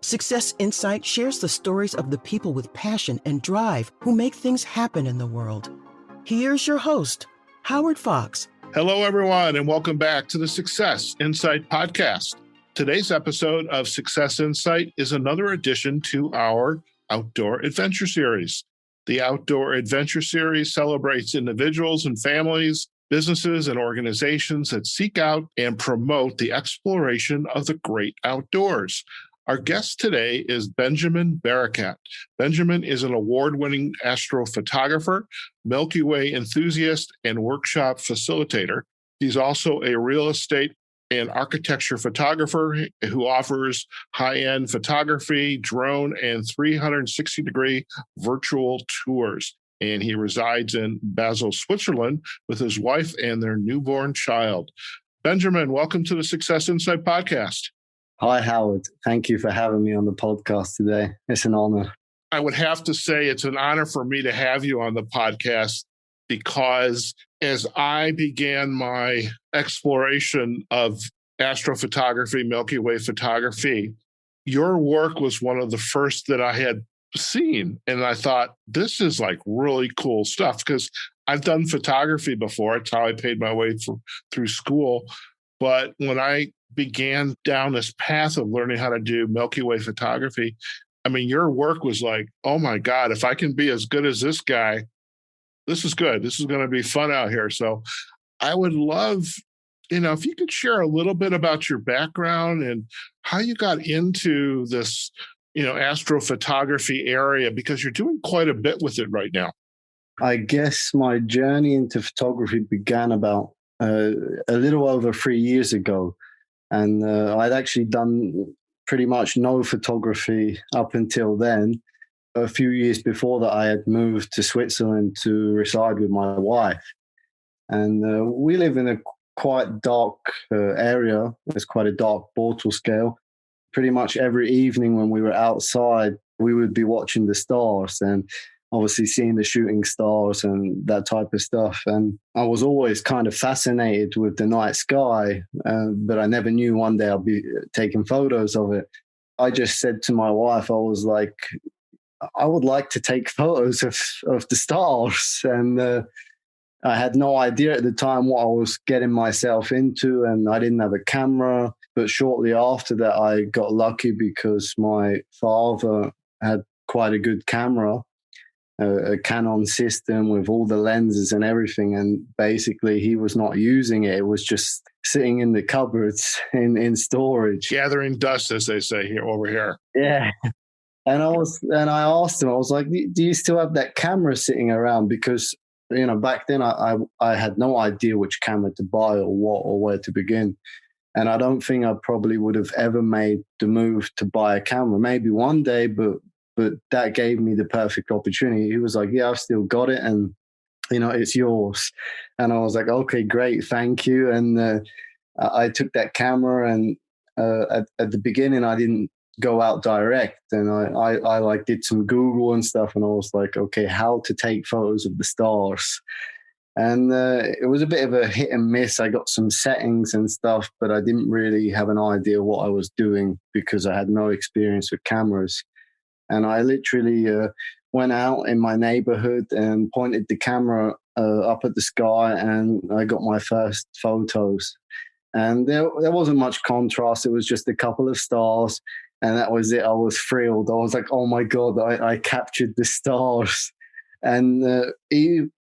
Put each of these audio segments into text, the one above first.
Success Insight shares the stories of the people with passion and drive who make things happen in the world. Here's your host, Howard Fox. Hello, everyone, and welcome back to the Success Insight podcast. Today's episode of Success Insight is another addition to our Outdoor Adventure Series. The Outdoor Adventure Series celebrates individuals and families, businesses and organizations that seek out and promote the exploration of the great outdoors. Our guest today is Benjamin Barakat. Benjamin is an award-winning astrophotographer, Milky Way enthusiast, and workshop facilitator. He's also a real estate and architecture photographer who offers high-end photography, drone, and 360-degree virtual tours. And he resides in Basel, Switzerland with his wife and their newborn child. Benjamin, welcome to the Success Insight podcast. Hi, Howard. Thank you for having me on the podcast today. It's an honor. I would have to say it's an honor for me to have you on the podcast because as I began my exploration of astrophotography, Milky Way photography, your work was one of the first that I had seen. And I thought, this is like really cool stuff because I've done photography before. It's how I paid my way through school. But when I began down this path of learning how to do Milky Way photography, I mean, your work was like, oh my God, if I can be as good as this guy, this is good. This is going to be fun out here. So I would love, if you could share a little bit about your background and how you got into this, astrophotography area, because you're doing quite a bit with it right now. I guess my journey into photography began about a little over 3 years ago. And I'd actually done pretty much no photography up until then. A few years before that, I had moved to Switzerland to reside with my wife. And we live in a quite dark area. It's quite a dark Bortle scale. Pretty much every evening when we were outside, we would be watching the stars and obviously seeing the shooting stars and that type of stuff. And I was always kind of fascinated with the night sky, but I never knew one day I'd be taking photos of it. I just said to my wife, I was like, I would like to take photos of the stars. And I had no idea at the time what I was getting myself into, and I didn't have a camera. But shortly after that, I got lucky because my father had quite a good camera, a Canon system with all the lenses and everything. And basically, he was not using it. It was just sitting in the cupboards in storage. Gathering dust, as they say over here. Yeah. And I asked him, I was like, do you still have that camera sitting around? Because, back then I had no idea which camera to buy or what or where to begin. And I don't think I probably would have ever made the move to buy a camera. Maybe one day, but that gave me the perfect opportunity. He was like, yeah, I've still got it. And, it's yours. And I was like, okay, great. Thank you. And I took that camera and at the beginning, I didn't go out direct. And I like did some Google and stuff. And I was like, okay, how to take photos of the stars. And it was a bit of a hit and miss. I got some settings and stuff, but I didn't really have an idea what I was doing because I had no experience with cameras. And I literally went out in my neighborhood and pointed the camera up at the sky, and I got my first photos. And there wasn't much contrast. It was just a couple of stars, and that was it. I was thrilled. I was like, oh my God, I captured the stars. And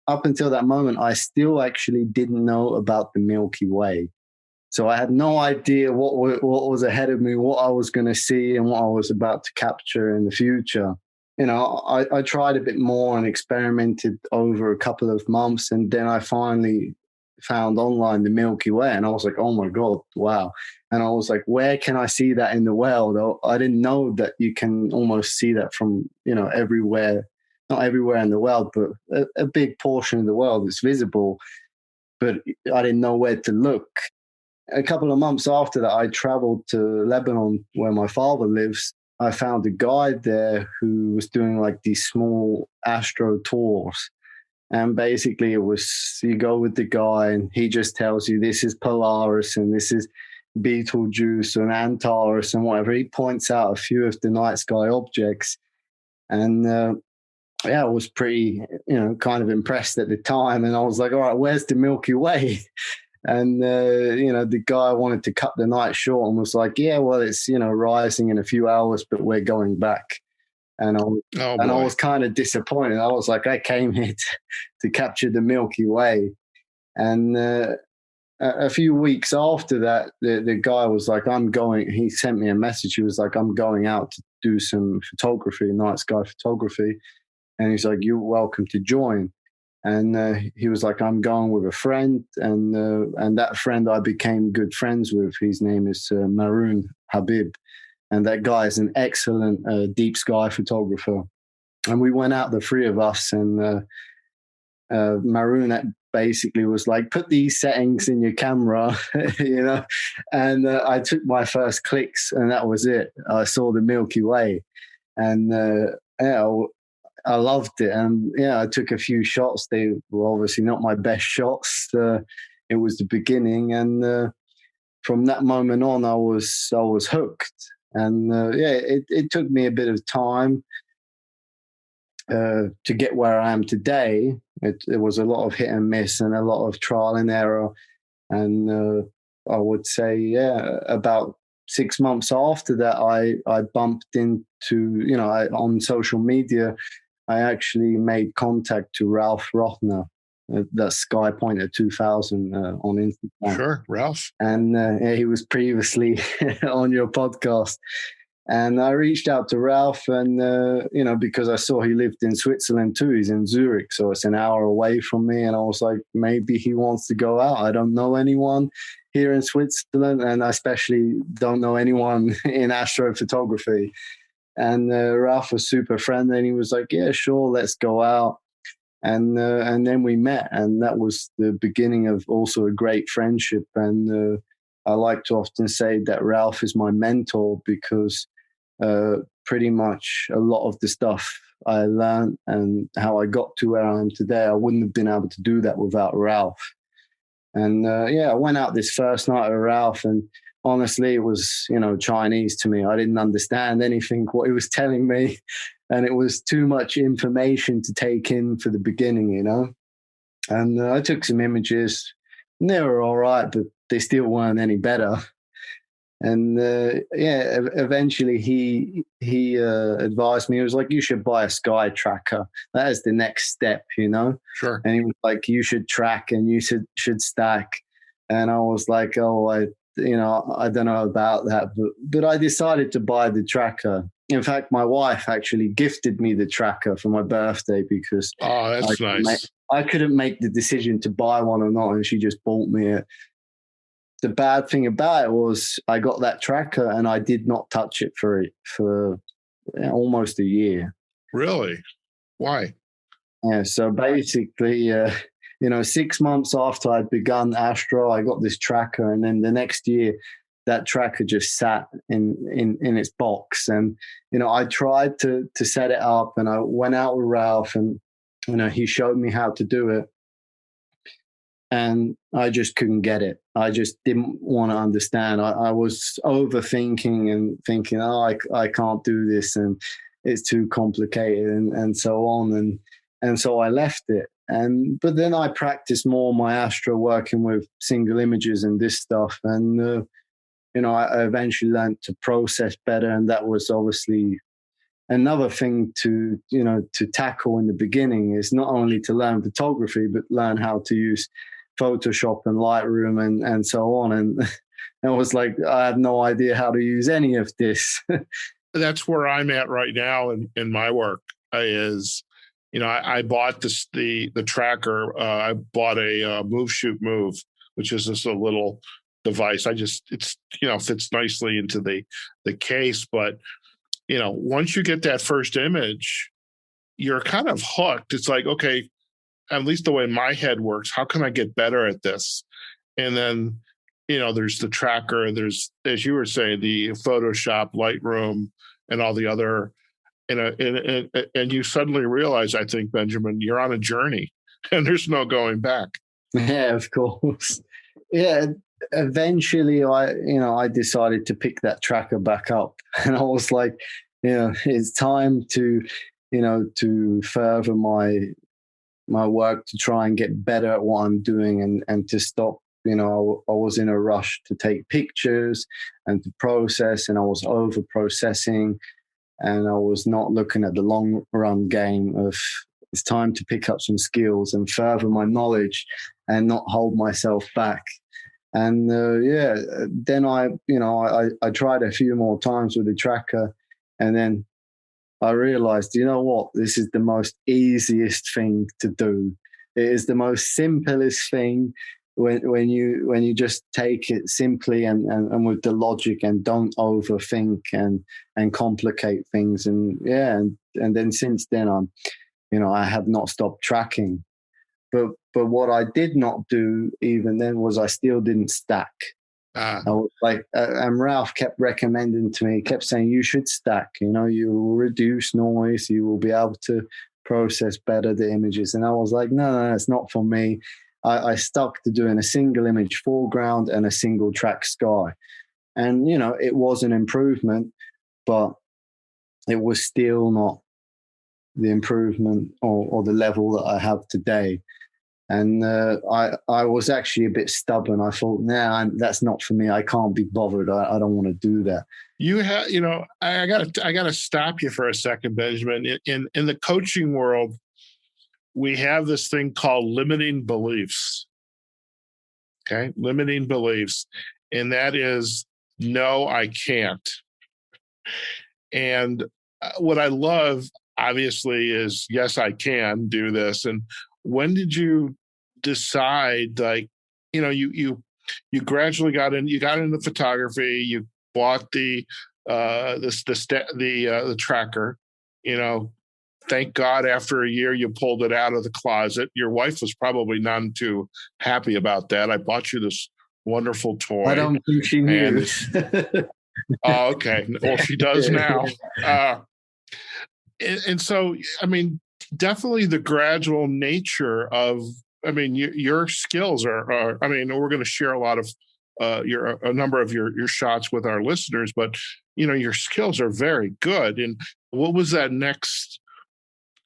up until that moment, I still actually didn't know about the Milky Way. So I had no idea what was ahead of me, what I was going to see and what I was about to capture in the future. I tried a bit more and experimented over a couple of months. And then I finally found online the Milky Way. And I was like, oh my God, wow. And I was like, where can I see that in the world? I didn't know that you can almost see that from, everywhere. Not everywhere in the world, but a big portion of the world is visible. But I didn't know where to look. A couple of months after that, I traveled to Lebanon, where my father lives. I found a guide there who was doing like these small astro tours. And basically it was, you go with the guy and he just tells you this is Polaris and this is Betelgeuse and Antares and whatever. He points out a few of the night sky objects. And I was pretty, kind of impressed at the time. And I was like, all right, where's the Milky Way? And, the guy wanted to cut the night short and was like, yeah, well, it's, rising in a few hours, but we're going back. And I was kind of disappointed. I was like, I came here to capture the Milky Way. And a few weeks after that, the guy was like, he sent me a message. He was like, I'm going out to do some photography, night sky photography. And he's like, you're welcome to join. And he was like, I'm going with a friend. And that friend I became good friends with. His name is Maroon Habib. And that guy is an excellent deep sky photographer. And we went out, the three of us, and Maroon basically was like, put these settings in your camera, and I took my first clicks, and that was it. I saw the Milky Way, and I loved it. And I took a few shots. They were obviously not my best shots. It was the beginning, and from that moment on, I was hooked. And it took me a bit of time to get where I am today. It was a lot of hit and miss and a lot of trial and error. And I would say, about 6 months after that, I bumped into, on social media, I actually made contact to Ralph Rothner, that's Sky Pointer 2000 on Instagram. Sure, Ralph. And he was previously on your podcast. And I reached out to Ralph, and, because I saw he lived in Switzerland too. He's in Zurich, so it's an hour away from me. And I was like, maybe he wants to go out. I don't know anyone here in Switzerland, and I especially don't know anyone in astrophotography. And Ralph was super friendly, and he was like, yeah, sure, let's go out. And then we met, and that was the beginning of also a great friendship. And I like to often say that Ralph is my mentor, because pretty much a lot of the stuff I learned and how I got to where I am today, I wouldn't have been able to do that without Ralph. And I went out this first night with Ralph, and honestly, it was, Chinese to me. I didn't understand anything what he was telling me. And it was too much information to take in for the beginning, And I took some images, and they were all right, but they still weren't any better. And eventually he advised me. He was like, you should buy a sky tracker. That is the next step, Sure. And he was like, you should track and you should stack. And I was like, I don't know about that, but I decided to buy the tracker. In fact, my wife actually gifted me the tracker for my birthday, because that's nice. I couldn't make the decision to buy one or not, and she just bought me it. The bad thing about it was I got that tracker and I did not touch it for almost a year. Really? Why? Yeah. So basically, 6 months after I'd begun Astro, I got this tracker, and then the next year, that tracker just sat in its box. And I tried to set it up, and I went out with Ralph, and he showed me how to do it, and I just couldn't get it. I just didn't want to understand. I was overthinking and thinking, I can't do this, and it's too complicated, and so on, and so I left it. But then I practiced more my Astro, working with single images and this stuff. And, I eventually learned to process better. And that was obviously another thing to tackle in the beginning, is not only to learn photography, but learn how to use Photoshop and Lightroom and so on. And I was like, I have no idea how to use any of this. That's where I'm at right now in my work is, I bought the tracker. I bought a Move Shoot Move, which is just a little device. It's fits nicely into the case. But, once you get that first image, you're kind of hooked. It's like, okay, at least the way my head works, how can I get better at this? And then, there's the tracker. There's, as you were saying, the Photoshop, Lightroom, and all the other. And you suddenly realize, I think, Benjamin, you're on a journey and there's no going back. Yeah, of course. Yeah, eventually I decided to pick that tracker back up, and I was like, it's time to, to further my work, to try and get better at what I'm doing, and to stop. I was in a rush to take pictures and to process, and I was over processing, and I was not looking at the long run game of, it's time to pick up some skills and further my knowledge and not hold myself back. And then I tried a few more times with the tracker, and then I realized, this is the most easiest thing to do. It is the most simplest thing when you just take it simply and with the logic, and don't overthink and complicate things. And then since then I have not stopped tracking. But what I did not do even then was I still didn't stack. I was like, and Ralph kept recommending to me, kept saying, you should stack, you will reduce noise, you will be able to process better the images. And I was like, no, it's not for me. I stuck to doing a single image foreground and a single track sky. And, it was an improvement, but it was still not the improvement or the level that I have today. And I was actually a bit stubborn. I thought, that's not for me. I can't be bothered. I don't want to do that. I gotta stop you for a second, Benjamin. In the coaching world, we have this thing called limiting beliefs. Okay, limiting beliefs, and that is, no, I can't. And what I love, obviously, is, yes, I can do this. And when did you decide, like, you gradually got into photography, you bought the tracker, thank God after a year you pulled it out of the closet. Your wife was probably none too happy about that. I bought you this wonderful toy. I don't think she knew. Oh, okay. Well, she does now. And so, definitely the gradual nature of, your skills are we're going to share a lot of a number of your shots with our listeners, but your skills are very good. And what was that next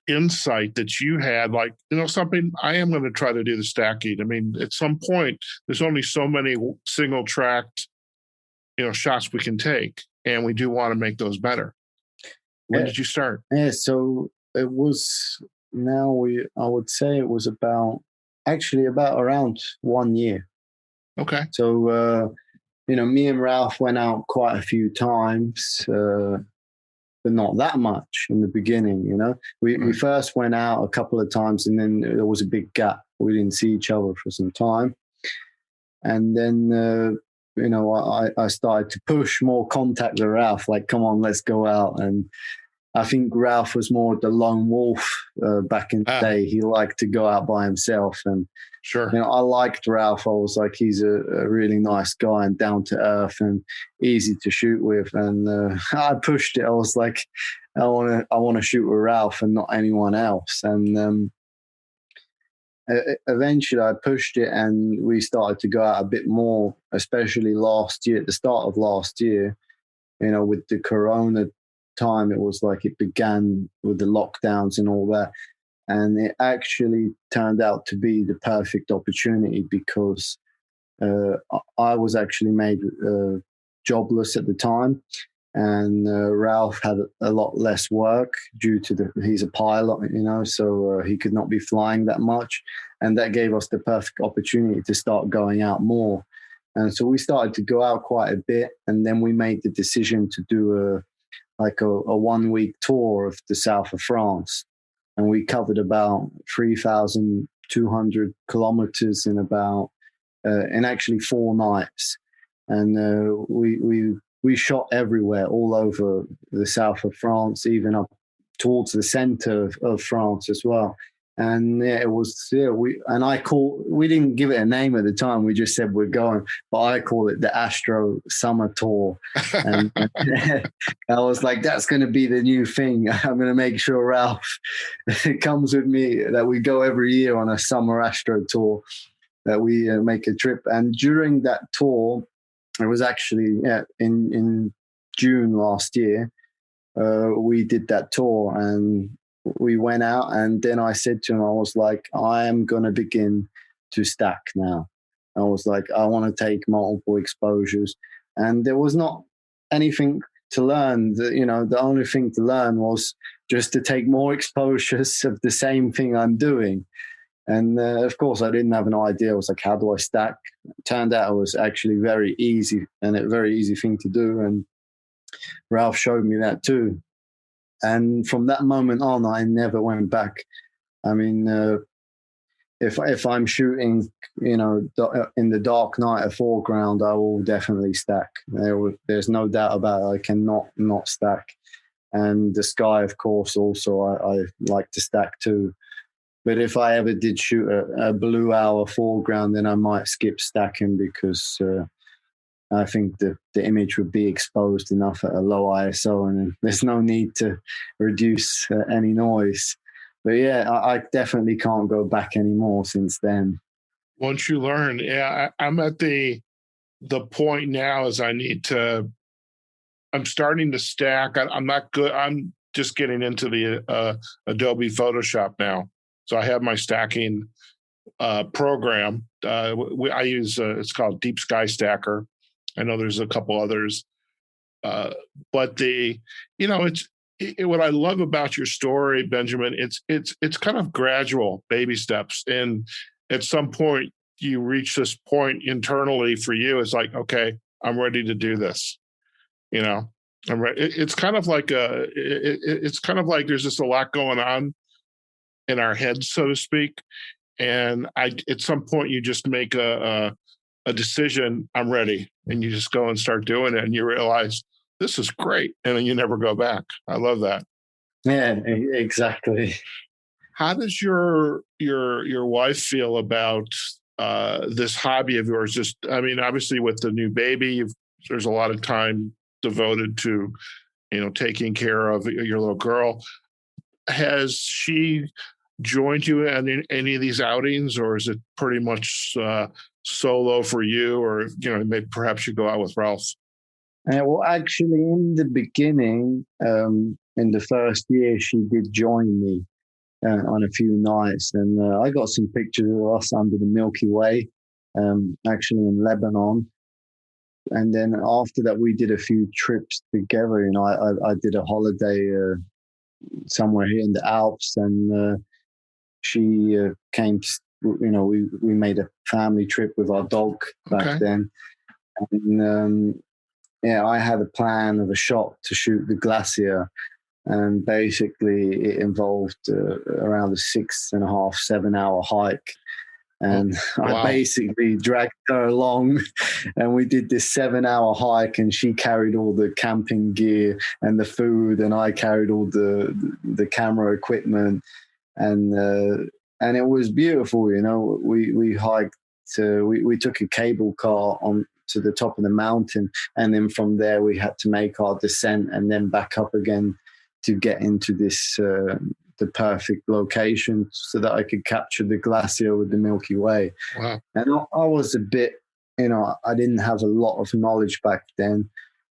insight that you had? Like, something, I am going to try to do the stacking. At some point, there's only so many single tracked, shots we can take, and we do want to make those better. When did you start? Yeah, so it was, I would say it was about around 1 year. Okay. So, me and Ralph went out quite a few times, but not that much in the beginning, We first went out a couple of times, and then there was a big gap. We didn't see each other for some time. And then, I started to push more contact with Ralph, like, come on, let's go out. And I think Ralph was more the lone wolf back in the day. He liked to go out by himself. And sure, I liked Ralph. I was like, he's a really nice guy and down to earth and easy to shoot with. And I pushed it. I was like, I want to shoot with Ralph and not anyone else. And eventually I pushed it, and we started to go out a bit more, especially last year, at the start of last year, with the Corona time. It was like it began with the lockdowns and all that. And it actually turned out to be the perfect opportunity, because I was actually made jobless at the time. And Ralph had a lot less work due to he's a pilot, so he could not be flying that much. And that gave us the perfect opportunity to start going out more. And so we started to go out quite a bit. And then we made the decision to do a 1 week tour of the south of France. And we covered about 3,200 kilometers in actually 4 nights. And we shot everywhere, all over the south of France, even up towards the center of France as well. And it was, we didn't give it a name at the time. We just said we're going, but I call it the Astro Summer Tour. And I was like, that's going to be the new thing. I'm going to make sure Ralph comes with me, that we go every year on a summer Astro tour. that we make a trip. And during that tour, it was actually in June last year, we did that tour and we went out, and then I said to him, I was like, I am going to begin to stack now. I was like, I want to take multiple exposures. And there was not anything to learn. The only thing to learn was just to take more exposures of the same thing I'm doing. And of course, I didn't have an idea. I was like, how do I stack? It turned out it was actually very easy and a very easy thing to do. And Ralph showed me that too. And from that moment on, I never went back. I mean, if I'm shooting, in the dark night, a foreground, I will definitely stack. There's no doubt about it. I cannot not stack. And the sky, of course, also I like to stack too. But if I ever did shoot a blue hour foreground, then I might skip stacking because I think the image would be exposed enough at a low ISO, and there's no need to reduce any noise. But yeah, I definitely can't go back anymore since then. Once you learn, I'm at the point now as I'm starting to stack. I'm not good. I'm just getting into the Adobe Photoshop now. So I have my stacking program. I use, it's called Deep Sky Stacker. I know there's a couple others. But what I love about your story, Benjamin, it's kind of gradual baby steps. And at some point you reach this point internally for you. It's like, okay, I'm ready to do this. I'm ready. It's kind of like there's just a lot going on in our heads, so to speak. And at some point you just make a decision, I'm ready. And you just go and start doing it and you realize this is great. And then you never go back. I love that. Yeah, exactly. How does your wife feel about this hobby of yours? Obviously with the new baby, there's a lot of time devoted to, taking care of your little girl. Has she joined you in any of these outings, or is it pretty much solo for you? Or, maybe perhaps you go out with Ralph? Well, actually, in the beginning, in the first year, she did join me on a few nights. And I got some pictures of us under the Milky Way, actually in Lebanon. And then after that, we did a few trips together. I did a holiday somewhere here in the Alps, and she came to, we made a family trip with our dog back then. And I had a plan of a shot to shoot the glacier. And basically it involved around a 6.5, 7 hour hike. And wow. I basically dragged her along, and we did this 7 hour hike, and she carried all the camping gear and the food, and I carried all the camera equipment. And it was beautiful, we hiked, we took a cable car on to the top of the mountain, and then from there we had to make our descent and then back up again to get into this the perfect location so that I could capture the glacier with the Milky Way. Wow. And I was a bit, I didn't have a lot of knowledge back then,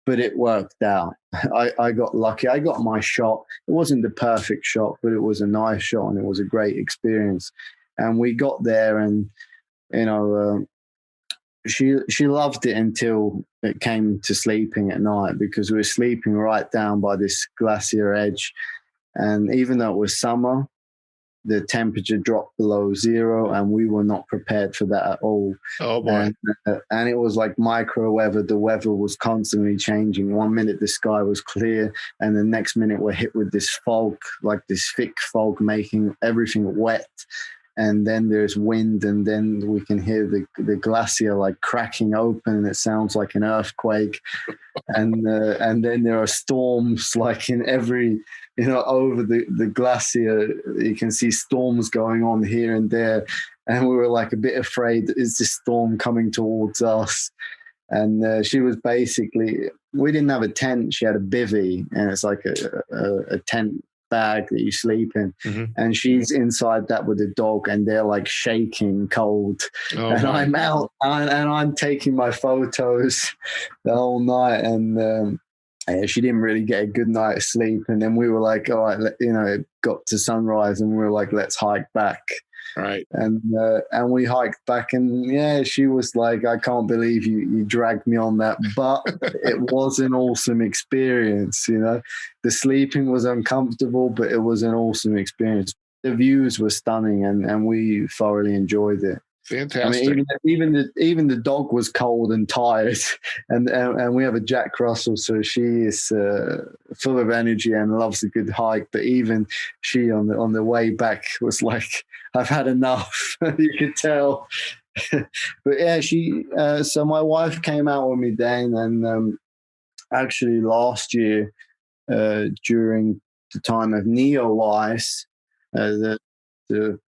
but it worked out. I got lucky. I got my shot. It wasn't the perfect shot, but it was a nice shot, and it was a great experience. And we got there, and she loved it until it came to sleeping at night, because we were sleeping right down by this glacier edge. And even though it was summer, the temperature dropped below zero, and we were not prepared for that at all. Oh, boy. And it was like micro weather. The weather was constantly changing. 1 minute the sky was clear, and the next minute we're hit with this fog, like this thick fog making everything wet. And then there's wind, and then we can hear the glacier like cracking open, and it sounds like an earthquake. And then there are storms like in every, over the glacier. You can see storms going on here and there. And we were like a bit afraid, is this storm coming towards us? And she was basically, we didn't have a tent. She had a bivvy, and it's like a tent bag that you sleep in. Mm-hmm. And she's inside that with the dog, and they're like shaking cold. Oh, and my. I'm out and I'm taking my photos the whole night. And she didn't really get a good night's sleep. And then we were like, all right, it got to sunrise, and we were like, let's hike back. Right. And we hiked back, and she was like, I can't believe you dragged me on that. But it was an awesome experience. The sleeping was uncomfortable, but it was an awesome experience. The views were stunning, and we thoroughly enjoyed it. Fantastic. I mean, even the dog was cold and tired, and we have a Jack Russell, so she is full of energy and loves a good hike. But even she on the way back was like, I've had enough. You could tell. But yeah, she. So my wife came out with me, Dane, and actually last year during the time of Neowise, the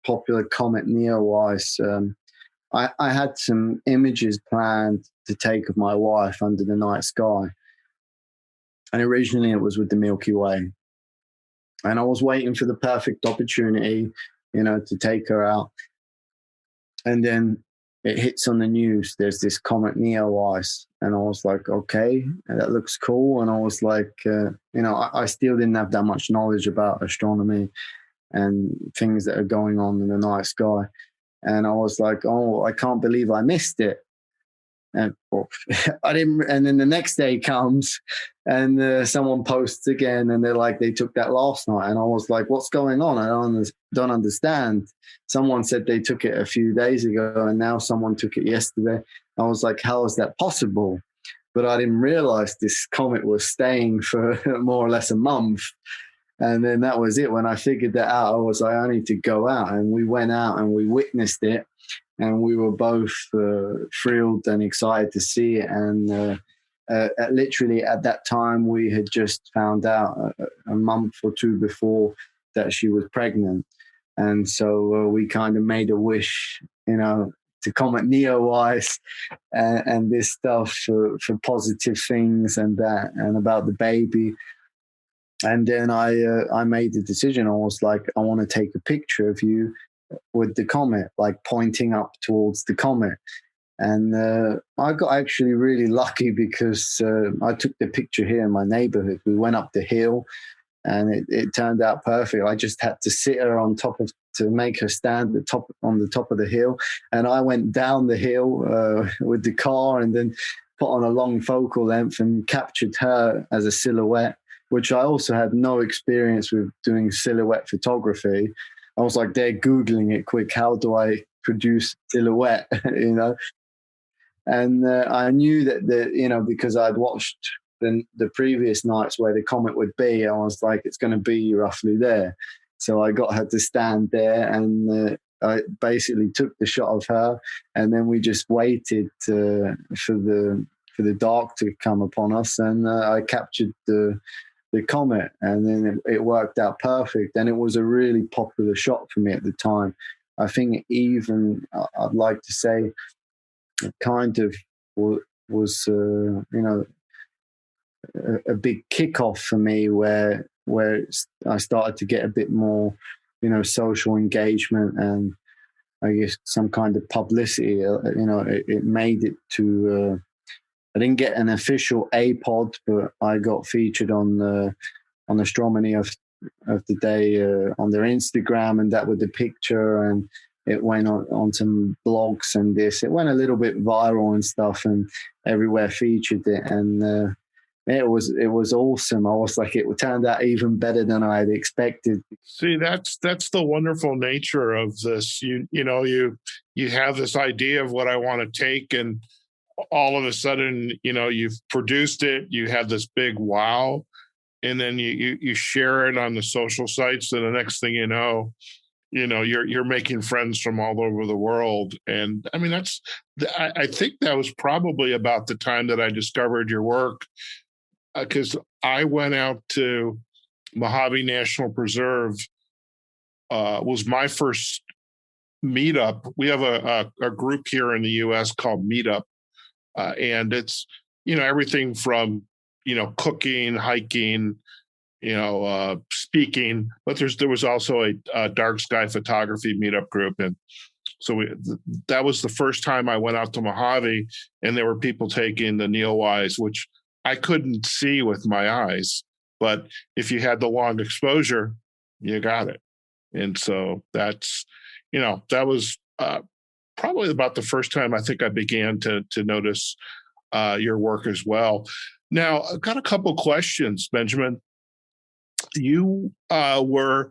popular comet Neowise. I had some images planned to take of my wife under the night sky. And originally it was with the Milky Way. And I was waiting for the perfect opportunity, to take her out. And then it hits on the news. There's this comet Neowise. And I was like, okay, that looks cool. And I was like, I still didn't have that much knowledge about astronomy and things that are going on in the night sky. And I was like, oh, I can't believe I missed it. And I didn't. And then the next day comes, and someone posts again, and they're like, they took that last night. And I was like, what's going on? I don't understand. Someone said they took it a few days ago, and now someone took it yesterday. I was like, how is that possible? But I didn't realize this comet was staying for more or less a month. And then that was it. When I figured that out, I need to go out. And we went out and we witnessed it. And we were both thrilled and excited to see it. And literally at that time, we had just found out a month or two before that she was pregnant. And so we kind of made a wish, to Comet Neowise and this stuff for positive things and that, and about the baby. And then I made the decision. I was like, I want to take a picture of you with the comet, like pointing up towards the comet. And I got actually really lucky because I took the picture here in my neighborhood. We went up the hill, and it turned out perfect. I just had to sit her on top of, to make her stand on the top of the hill. And I went down the hill with the car, and then put on a long focal length and captured her as a silhouette, which I also had no experience with doing silhouette photography. I was like, they're Googling it quick. How do I produce silhouette? And I knew that because I'd watched the previous nights where the comet would be. I was like, it's going to be roughly there. So I got her to stand there, and I basically took the shot of her, and then we just waited for the dark to come upon us, and I captured the comet, and then it worked out perfect. And it was a really popular shot for me at the time. I think even I'd like to say it kind of was a big kickoff for me where I started to get a bit more social engagement and I guess some kind of publicity. It made it to I didn't get an official APOD, but I got featured on Astronomy of the Day on their Instagram, and that with the picture, and it went on some blogs and this. It went a little bit viral and stuff, and everywhere featured it, and it was awesome. I was like, it turned out even better than I had expected. See, that's the wonderful nature of this. You have this idea of what I want to take, and all of a sudden, you've produced it, you have this big wow, and then you share it on the social sites, and the next thing you're making friends from all over the world. And I mean, I think that was probably about the time that I discovered your work, because I went out to Mojave National Preserve, was my first meetup. We have a group here in the U.S. called Meetup. And it's, everything from, cooking, hiking, speaking, but there was also a dark sky photography meetup group. And so that was the first time I went out to Mojave, and there were people taking the Neowise, which I couldn't see with my eyes. But if you had the long exposure, you got it. And so that was probably about the first time I think I began to notice your work as well. Now, I've got a couple questions, Benjamin. You were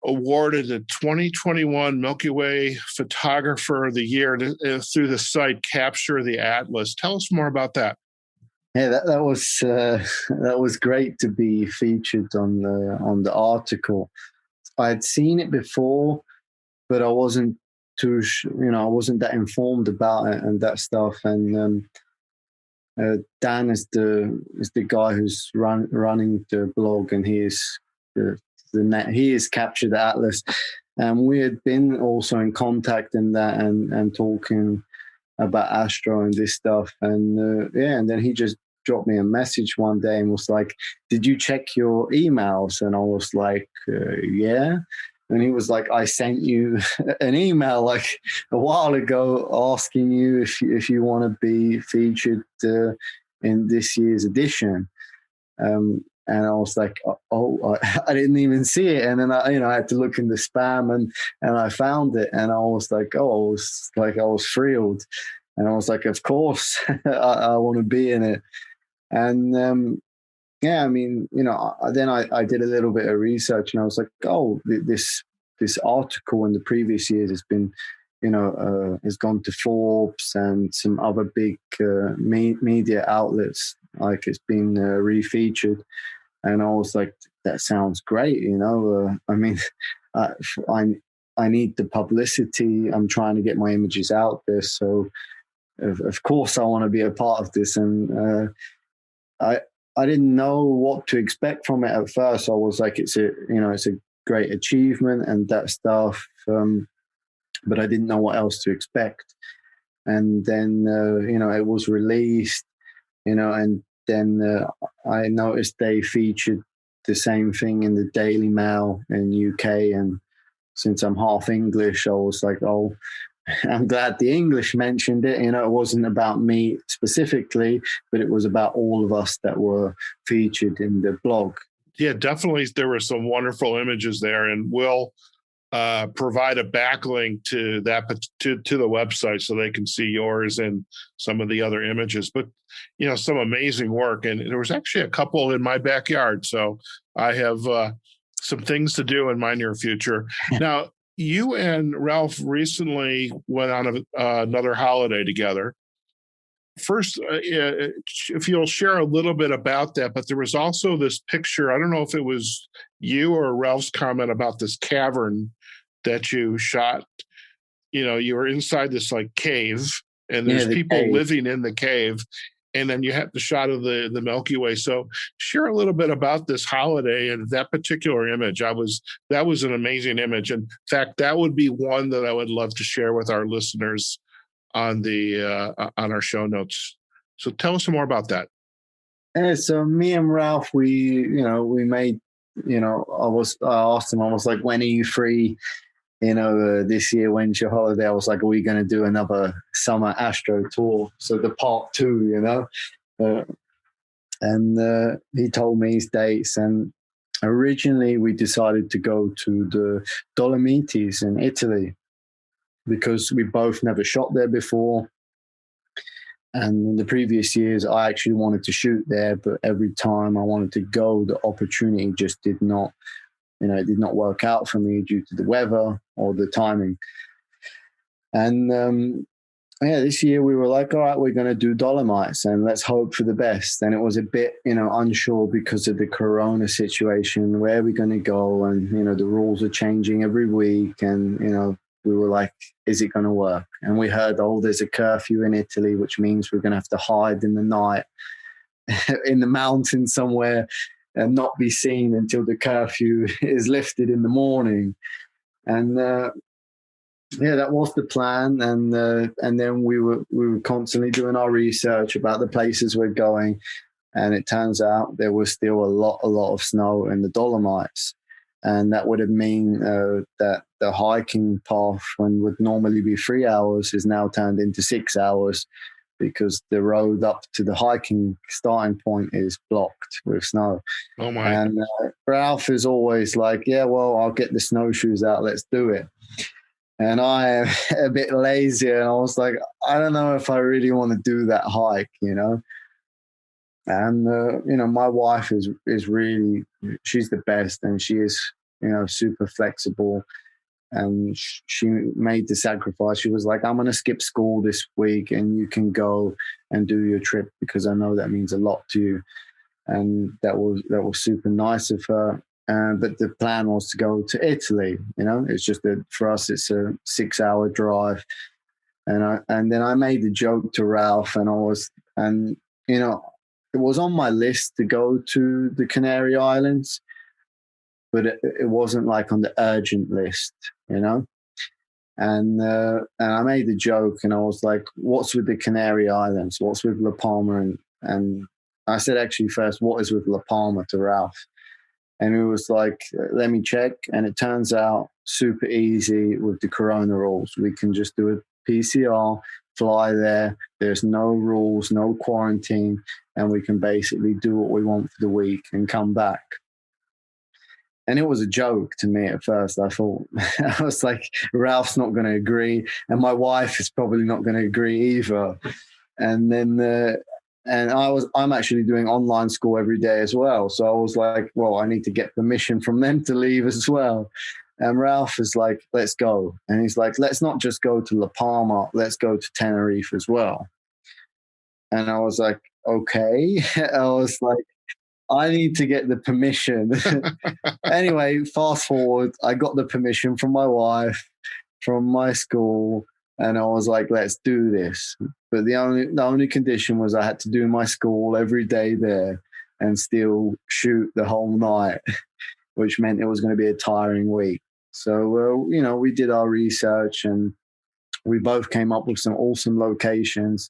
awarded the 2021 Milky Way Photographer of the Year through the site Capture the Atlas. Tell us more about that. Yeah, that was great to be featured on the article. I had seen it before, but I wasn't I wasn't that informed about it and that stuff. And Dan is the guy who's running the blog, and he is he is Capture the Atlas. And we had been also in contact in that and talking about Astro and this stuff. And and then he just dropped me a message one day and was like, "Did you check your emails?" And I was like, "Yeah." And he was like, "I sent you an email like a while ago asking you if you want to be featured in this year's edition." And I was like, "Oh, I didn't even see it." And then I had to look in the spam, and I found it, and I was like, I was thrilled, and I was like, "Of course, I want to be in it." And I mean, then I did a little bit of research, and I was like, "Oh, this article in the previous years has been, has gone to Forbes and some other big media outlets. Like it's been refeatured." And I was like, "That sounds great." I mean, I need the publicity. I'm trying to get my images out there, so of course I want to be a part of this. And I didn't know what to expect from it at first. I was like, it's a great achievement and that stuff, but I didn't know what else to expect. And then it was released, and then I noticed they featured the same thing in the Daily Mail in UK. And since I'm half English, I was like, oh, I'm glad the English mentioned it. It wasn't about me specifically, but it was about all of us that were featured in the blog. Yeah, definitely. There were some wonderful images there, and we'll provide a backlink to that to the website so they can see yours and some of the other images. But some amazing work, and there was actually a couple in my backyard, so I have some things to do in my near future. Now, you and Ralph recently went on another holiday together. First, if you'll share a little bit about that, but there was also this picture. I don't know if it was you or Ralph's comment about this cavern that you shot. You were inside this like cave, and there's people living in the cave. And then you had the shot of the Milky Way. So share a little bit about this holiday and that particular image. That was an amazing image. In fact, that would be one that I would love to share with our listeners on our show notes. So tell us some more about that. Yeah, so me and Ralph, we made, I asked him, I was like, "When are you free? This year, when's your holiday?" I was like, "Are we going to do another summer Astro tour?" So the part 2, and he told me his dates. And originally we decided to go to the Dolomites in Italy because we both never shot there before. And in the previous years, I actually wanted to shoot there, but every time I wanted to go, the opportunity just did not work out for me due to the weather or the timing. And this year we were like, all right, we're going to do Dolomites and let's hope for the best. And it was a bit, unsure because of the Corona situation. Where are we going to go? And, the rules are changing every week. And, we were like, is it going to work? And we heard, there's a curfew in Italy, which means we're going to have to hide in the night in the mountains somewhere and not be seen until the curfew is lifted in the morning. And that was the plan. And then we were constantly doing our research about the places we're going. And it turns out there was still a lot of snow in the Dolomites. And that would have mean that the hiking path, when would normally be 3 hours, is now turned into 6 hours because the road up to the hiking starting point is blocked with snow. Oh, my. And Ralph is always like, yeah, well, I'll get the snowshoes out. Let's do it. And I am a bit lazy. And I was like, I don't know if I really want to do that hike, you know. And, my wife is really, she's the best, and she is, super flexible. And she made the sacrifice. She was like, I'm going to skip school this week and you can go and do your trip because I know that means a lot to you. And that was super nice of her. But the plan was to go to Italy. It's just that for us, it's a 6-hour drive. And then I made the joke to Ralph, it was on my list to go to the Canary Islands, but it wasn't like on the urgent list, And I made the joke, and I was like, "What's with the Canary Islands? What's with La Palma?" And I said, actually, first, what is with La Palma to Ralph? And he was like, "Let me check." And it turns out super easy with the Corona rules. We can just do a PCR, fly there. There's no rules, no quarantine, and we can basically do what we want for the week and come back. And it was a joke to me at first. I thought, I was like, Ralph's not going to agree, and my wife is probably not going to agree either. And then, I'm actually doing online school every day as well. So I was like, well, I need to get permission from them to leave as well. And Ralph is like, let's go. And he's like, let's not just go to La Palma, let's go to Tenerife as well. And I was like, okay. I was like, I need to get the permission. Anyway, fast forward, I got the permission from my wife, from my school, and I was like, let's do this. But the only condition was I had to do my school every day there and still shoot the whole night, which meant it was going to be a tiring week. So, we did our research and we both came up with some awesome locations.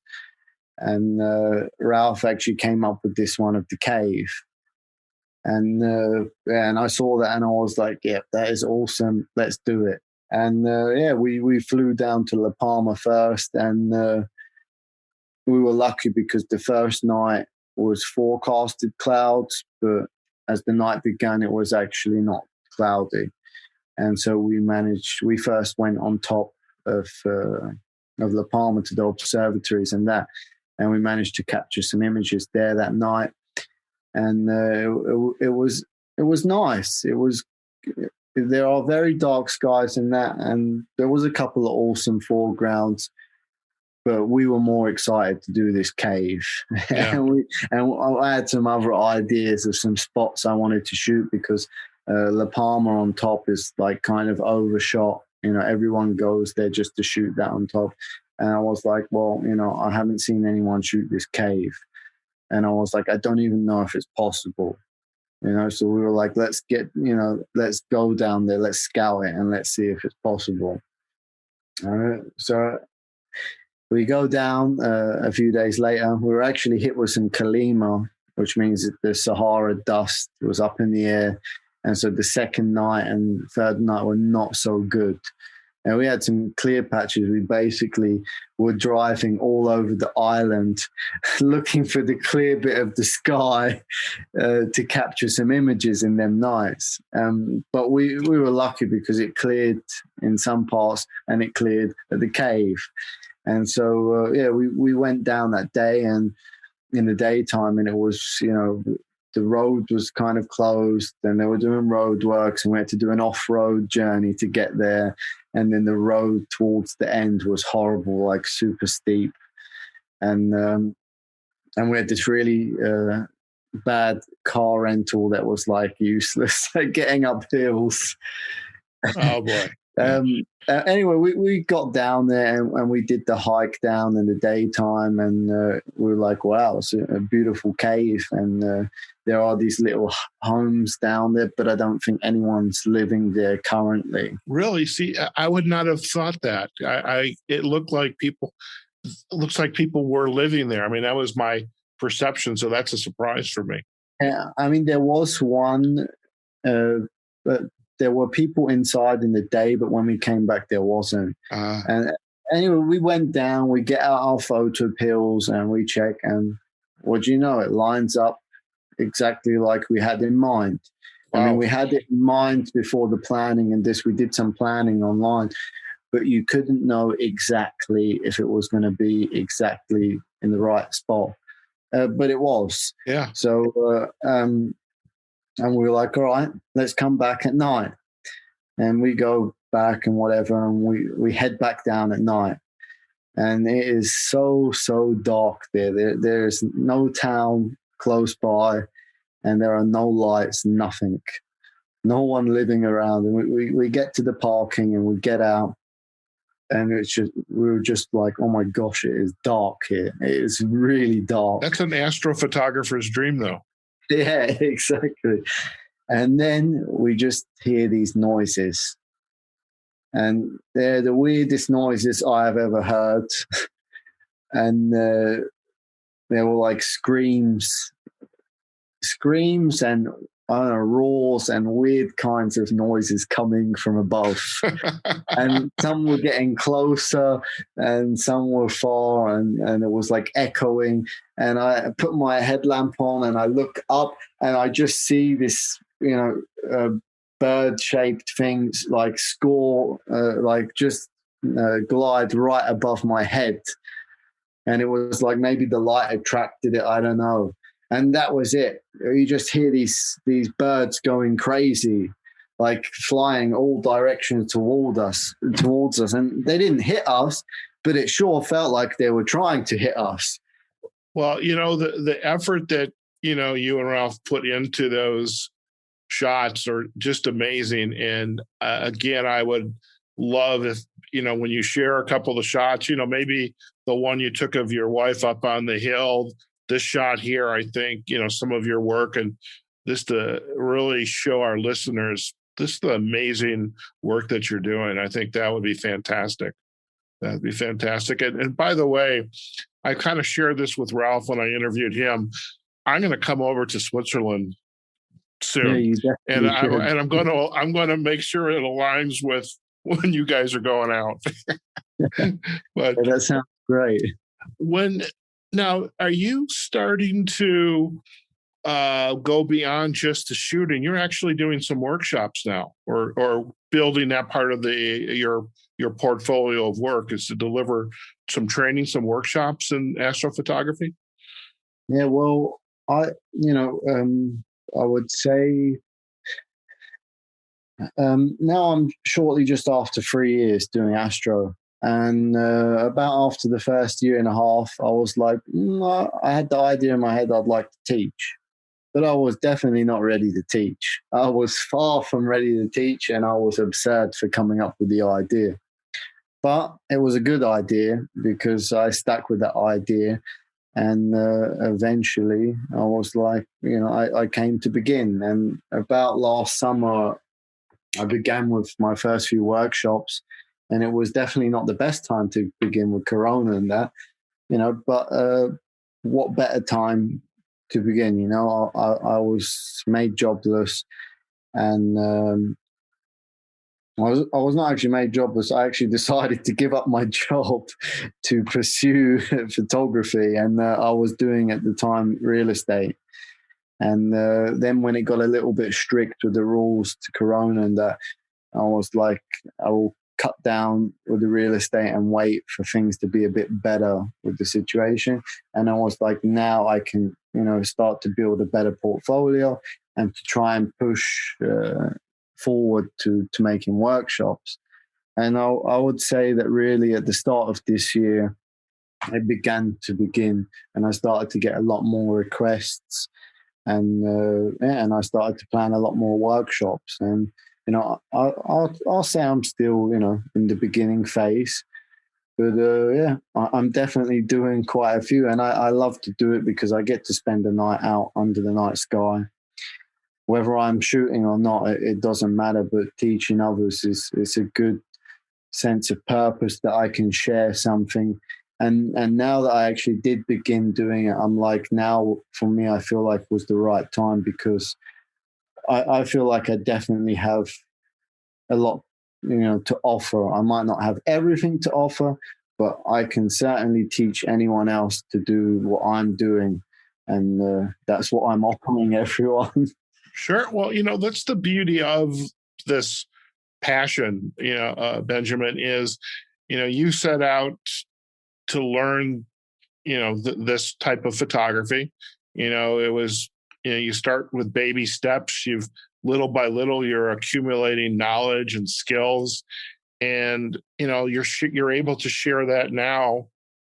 And Ralph actually came up with this one of the cave. And I saw that and I was like, yeah, that is awesome. Let's do it. And we flew down to La Palma first, and we were lucky because the first night was forecasted clouds, but as the night began, it was actually not cloudy. And so we first went on top of La Palma to the observatories and we managed to capture some images there that night. And it was nice. There are very dark skies in that, and there was a couple of awesome foregrounds, but we were more excited to do this cave. Yeah. and I had some other ideas of some spots I wanted to shoot because La Palma on top is like kind of overshot. Everyone goes there just to shoot that on top. And I was like, well, I haven't seen anyone shoot this cave. And I was like, I don't even know if it's possible. So we were like, let's go down there, let's scout it, and let's see if it's possible. So we go down a few days later. We were actually hit with some kalima, which means that the Sahara dust was up in the air. And so the second night and third night were not so good. And we had some clear patches. We basically were driving all over the island looking for the clear bit of the sky to capture some images in them nights. But we were lucky because it cleared in some parts and it cleared at the cave. And so, we went down that day and in the daytime, and it was, the road was kind of closed and they were doing road works and we had to do an off-road journey to get there. And then the road towards the end was horrible, like super steep. And we had this really bad car rental that was like useless, like getting up hills. Oh, boy. Anyway, we got down there and we did the hike down in the daytime, and we were like, wow, it's a beautiful cave, and there are these little homes down there, but I don't think anyone's living there currently. Really? See, I would not have thought that. It looks like people were living there. I mean, that was my perception. So that's a surprise for me. Yeah, I mean, there was one, but there were people inside in the day, but when we came back, there wasn't. And anyway, we went down, we get out our photo pills and we check, and what do you know? It lines up exactly like we had in mind. Wow. I mean, we had it in mind before the planning and this. We did some planning online, but you couldn't know exactly if it was going to be exactly in the right spot. But it was. Yeah. So, and we were like, all right, let's come back at night. And we go back and whatever, and we head back down at night. And it is so dark there. There's no town close by, and there are no lights, nothing. No one living around. And we get to the parking and we get out, and we were just like, oh my gosh, it is dark here. It is really dark. That's an astrophotographer's dream, though. Yeah, exactly. And then we just hear these noises. And they're the weirdest noises I have ever heard. And they were like screams and roars and weird kinds of noises coming from above. And some were getting closer and some were far, and it was like echoing. And I put my headlamp on and I look up and I just see this, bird-shaped things like glide right above my head. And it was like maybe the light attracted it, I don't know. And that was it. You just hear these birds going crazy, like flying all directions towards us. And they didn't hit us, but it sure felt like they were trying to hit us. Well, the effort that, you and Ralph put into those shots are just amazing. And again, I would love if, when you share a couple of shots, maybe the one you took of your wife up on the hill, this shot here, I think, some of your work, and this to really show our listeners this the amazing work that you're doing. I think that would be fantastic. That'd be fantastic. And by the way, I kind of shared this with Ralph when I interviewed him. I'm going to come over to Switzerland soon, and I'm going to make sure it aligns with when you guys are going out. But that sounds great. Now, are you starting to go beyond just the shooting? You're actually doing some workshops now, or building that part of your portfolio of work is to deliver some training, some workshops in astrophotography. Yeah, well, I would say now I'm shortly just after 3 years doing astro. And about after the first year and a half, I was like, I had the idea in my head I'd like to teach. But I was definitely not ready to teach. I was far from ready to teach, and I was absurd for coming up with the idea. But it was a good idea because I stuck with that idea. And eventually I was like, I came to begin. And about last summer, I began with my first few workshops. And it was definitely not the best time to begin with Corona and that, but what better time to begin? I was made jobless, and I was not actually made jobless. I actually decided to give up my job to pursue photography, and I was doing at the time real estate. And then when it got a little bit strict with the rules to Corona and that, I was like, I will cut down with the real estate and wait for things to be a bit better with the situation. And I was like, now I can, start to build a better portfolio and to try and push forward to making workshops. And I would say that really at the start of this year, it began to begin, and I started to get a lot more requests, and I started to plan a lot more workshops. And I'll say I'm still, in the beginning phase, but I'm definitely doing quite a few, and I love to do it because I get to spend a night out under the night sky. Whether I'm shooting or not, it doesn't matter, but teaching others is a good sense of purpose that I can share something And now that I actually did begin doing it, I'm like, now for me, I feel like it was the right time, because I feel like I definitely have a lot, to offer. I might not have everything to offer, but I can certainly teach anyone else to do what I'm doing. And that's what I'm offering everyone. Sure. Well, that's the beauty of this passion, Benjamin, is, you set out to learn, this type of photography. It was, you start with baby steps. You've little by little, you're accumulating knowledge and skills, and you're able to share that now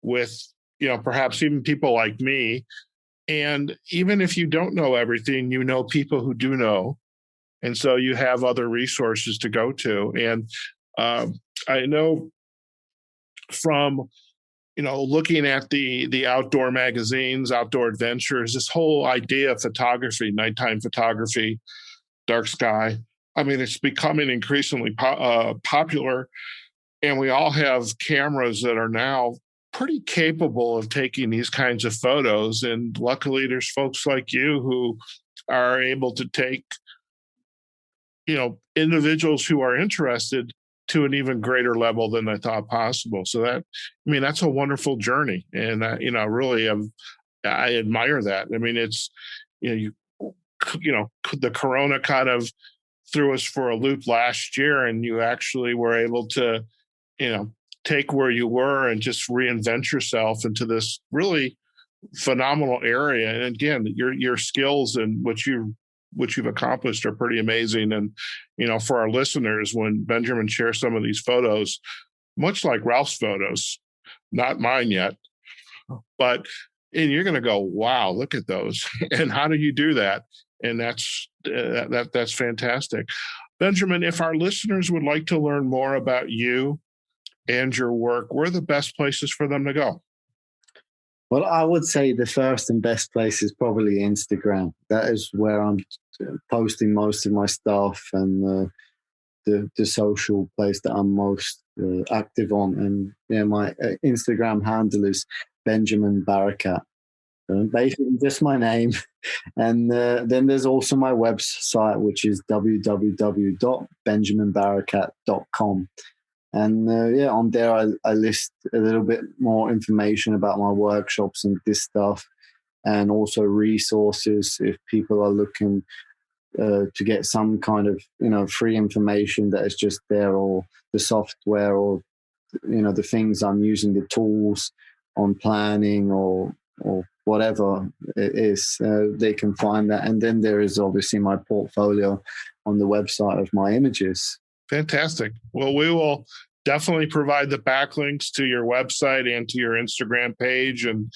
with, perhaps even people like me. And even if you don't know everything, people who do know, and so you have other resources to go to. And I know from looking at the outdoor magazines, Outdoor Adventures, this whole idea of photography, nighttime photography, dark sky. I mean, it's becoming increasingly popular, and we all have cameras that are now pretty capable of taking these kinds of photos. And luckily, there's folks like you who are able to take, individuals who are interested to an even greater level than I thought possible. So that's a wonderful journey. And, really, I admire that. I mean, it's, the Corona kind of threw us for a loop last year, and you actually were able to, take where you were and just reinvent yourself into this really phenomenal area. And again, your skills and what you've accomplished are pretty amazing. And, for our listeners, when Benjamin shares some of these photos, much like Ralph's photos, not mine yet, and you're going to go, wow, look at those. And how do you do that? And that's fantastic. Benjamin, if our listeners would like to learn more about you and your work, where are the best places for them to go? Well, I would say the first and best place is probably Instagram. That is where I'm posting most of my stuff, and the social place that I'm most active on. And my Instagram handle is Benjamin Barakat. Basically just my name. And then there's also my website, which is www.benjaminbarakat.com. And on there, I list a little bit more information about my workshops and this stuff, and also resources if people are looking to get some kind of, free information that is just there, or the software, or, the things I'm using, the tools on planning, or whatever it is, they can find that. And then there is obviously my portfolio on the website of my images. Fantastic. Well, we will definitely provide the backlinks to your website and to your Instagram page. And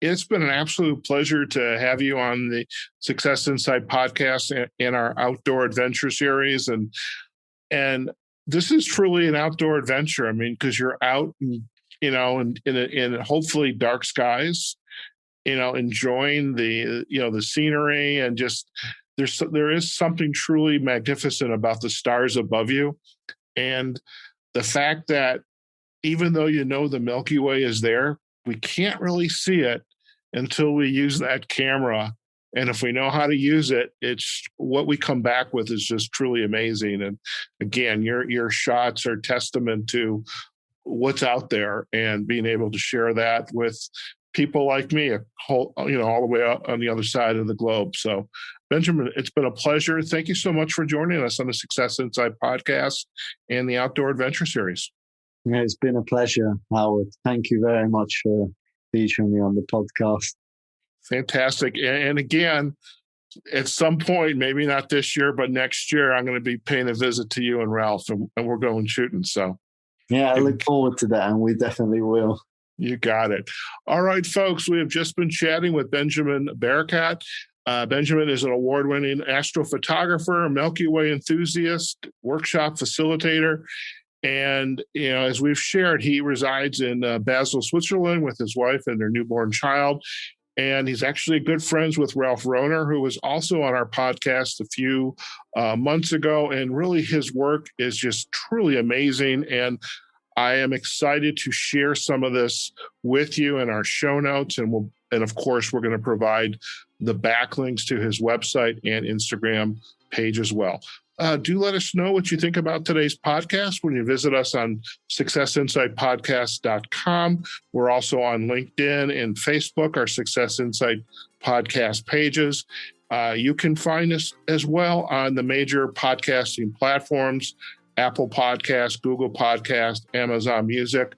it's been an absolute pleasure to have you on the Success Insight podcast in our outdoor adventure series. And this is truly an outdoor adventure. I mean, because you're out, in hopefully dark skies, enjoying the scenery, and just there is something truly magnificent about the stars above you. And the fact that even though the Milky Way is there, we can't really see it until we use that camera. And if we know how to use it, it's what we come back with is just truly amazing. And again, your shots are testament to what's out there, and being able to share that with people like me, all the way out on the other side of the globe. So, Benjamin, it's been a pleasure. Thank you so much for joining us on the Success Insight podcast and the Outdoor Adventure Series. Yeah, it's been a pleasure, Howard. Thank you very much for featuring me on the podcast. Fantastic. And again, at some point, maybe not this year, but next year, I'm going to be paying a visit to you and Ralph, and we're going shooting. So, yeah, I look forward to that, and we definitely will. You got it. All right, folks, we have just been chatting with Benjamin Barakat. Benjamin is an award-winning astrophotographer, Milky Way enthusiast, workshop facilitator. And, as we've shared, he resides in Basel, Switzerland with his wife and their newborn child. And he's actually good friends with Ralph Rohner, who was also on our podcast a few months ago. And really, his work is just truly amazing. And I am excited to share some of this with you in our show notes. And of course, we're going to provide the backlinks to his website and Instagram page as well. Do let us know what you think about today's podcast when you visit us on successinsightpodcast.com. We're also on LinkedIn and Facebook, our Success Insight podcast pages. You can find us as well on the major podcasting platforms, Apple Podcasts, Google Podcasts, Amazon Music,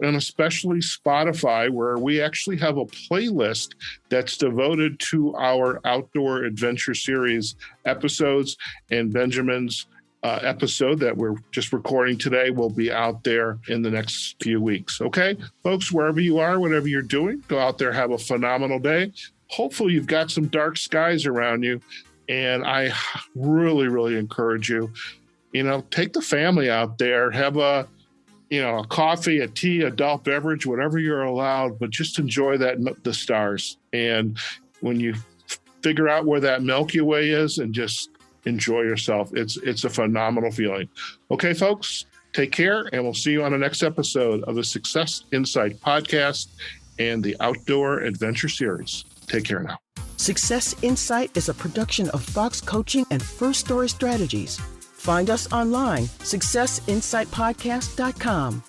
and especially Spotify, where we actually have a playlist that's devoted to our Outdoor Adventure Series episodes. And Benjamin's episode that we're just recording today will be out there in the next few weeks. Okay, folks, wherever you are, whatever you're doing, go out there, have a phenomenal day. Hopefully you've got some dark skies around you. And I really, really encourage you, take the family out there, have a coffee, a tea, adult beverage, whatever you're allowed, but just enjoy the stars. And when you figure out where that Milky Way is and just enjoy yourself, it's a phenomenal feeling. Okay, folks, take care, and we'll see you on the next episode of the Success Insight podcast and the Outdoor Adventure Series. Take care now. Success Insight is a production of Fox Coaching and First Story Strategies. Find us online, successinsightpodcast.com.